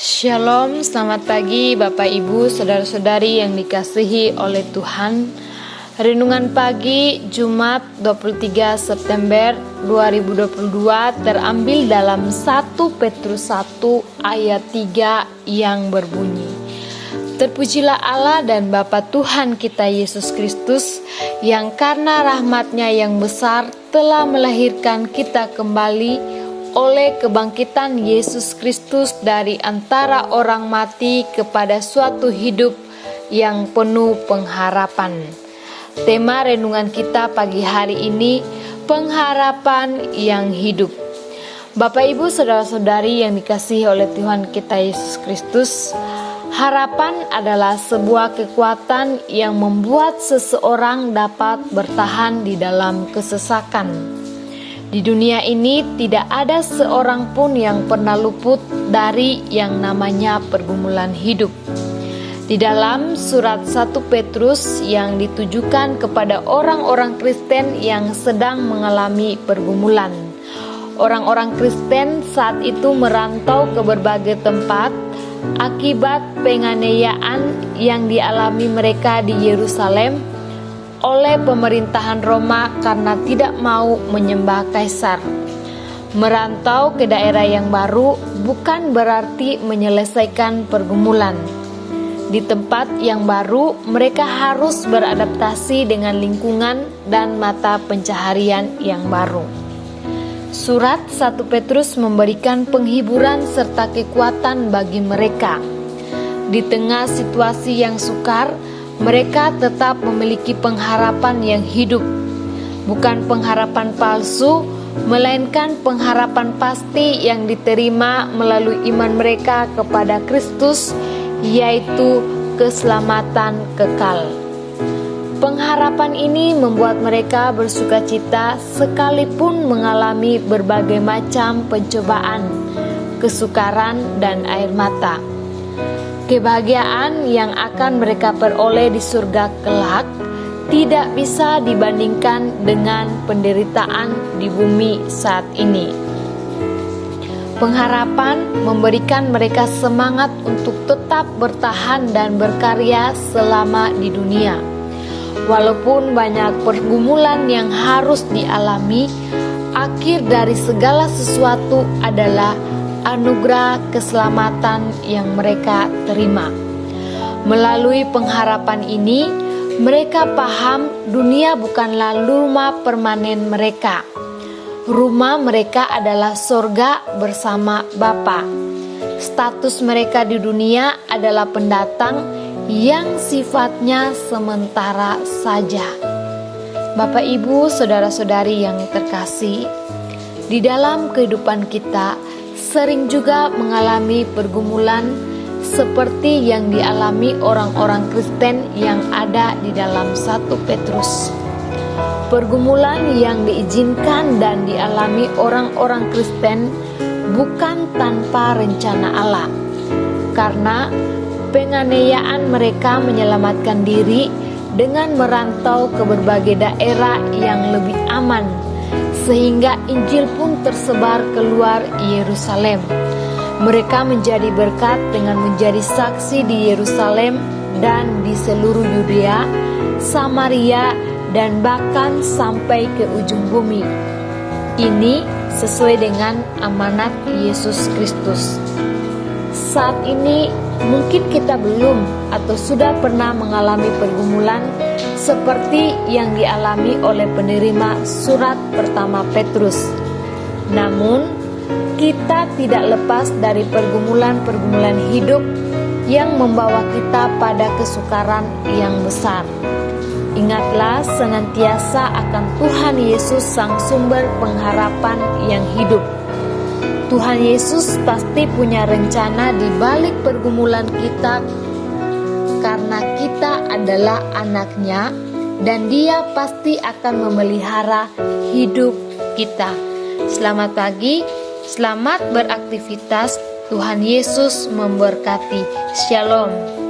Shalom, selamat pagi Bapak Ibu, Saudara-saudari yang dikasihi oleh Tuhan. Renungan pagi Jumat 23 September 2022 terambil dalam 1 Petrus 1 ayat 3 yang berbunyi, Terpujilah Allah dan Bapa Tuhan kita Yesus Kristus, yang karena rahmat-Nya yang besar telah melahirkan kita kembali oleh kebangkitan Yesus Kristus dari antara orang mati kepada suatu hidup yang penuh pengharapan. Tema renungan kita pagi hari ini, pengharapan yang hidup. Bapak Ibu Saudara-saudari yang dikasihi oleh Tuhan kita Yesus Kristus, harapan adalah sebuah kekuatan yang membuat seseorang dapat bertahan di dalam kesesakan. Di dunia ini tidak ada seorang pun yang pernah luput dari yang namanya pergumulan hidup. Di dalam surat 1 Petrus yang ditujukan kepada orang-orang Kristen yang sedang mengalami pergumulan. Orang-orang Kristen saat itu merantau ke berbagai tempat akibat penganiayaan yang dialami mereka di Yerusalem oleh pemerintahan Roma karena tidak mau menyembah kaisar. Merantau ke daerah yang baru bukan berarti menyelesaikan pergumulan. Di tempat yang baru, mereka harus beradaptasi dengan lingkungan dan mata pencaharian yang baru. Surat 1 Petrus memberikan penghiburan serta kekuatan bagi mereka. Di tengah situasi yang sukar, mereka tetap memiliki pengharapan yang hidup. Bukan pengharapan palsu, melainkan pengharapan pasti yang diterima melalui iman mereka kepada Kristus, yaitu keselamatan kekal. Pengharapan ini membuat mereka bersukacita sekalipun mengalami berbagai macam pencobaan, kesukaran, dan air mata. Kebahagiaan yang akan mereka peroleh di surga kelak tidak bisa dibandingkan dengan penderitaan di bumi saat ini. Pengharapan memberikan mereka semangat untuk tetap bertahan dan berkarya selama di dunia. Walaupun banyak pergumulan yang harus dialami, akhir dari segala sesuatu adalah anugerah keselamatan yang mereka terima. Melalui pengharapan ini, mereka paham dunia bukanlah rumah permanen mereka. Rumah mereka adalah sorga bersama Bapa. Status mereka di dunia adalah pendatang yang sifatnya sementara saja. Bapak, Ibu, Saudara-saudari yang terkasih, di dalam kehidupan kita sering juga mengalami pergumulan seperti yang dialami orang-orang Kristen yang ada di dalam 1 Petrus. Pergumulan yang diizinkan dan dialami orang-orang Kristen bukan tanpa rencana Allah, karena penganiayaan mereka menyelamatkan diri dengan merantau ke berbagai daerah yang lebih aman, sehingga Injil pun tersebar keluar Yerusalem. Mereka menjadi berkat dengan menjadi saksi di Yerusalem dan di seluruh Yudea, Samaria, dan bahkan sampai ke ujung bumi. Ini sesuai dengan amanat Yesus Kristus. Saat ini mungkin kita belum atau sudah pernah mengalami pergumulan seperti yang dialami oleh penerima surat pertama Petrus. Namun, kita tidak lepas dari pergumulan-pergumulan hidup yang membawa kita pada kesukaran yang besar. Ingatlah senantiasa akan Tuhan Yesus, Sang Sumber pengharapan yang hidup. Tuhan Yesus pasti punya rencana di balik pergumulan kita, karena kita adalah anak-Nya dan Dia pasti akan memelihara hidup kita. Selamat pagi, selamat beraktivitas. Tuhan Yesus memberkati. Shalom.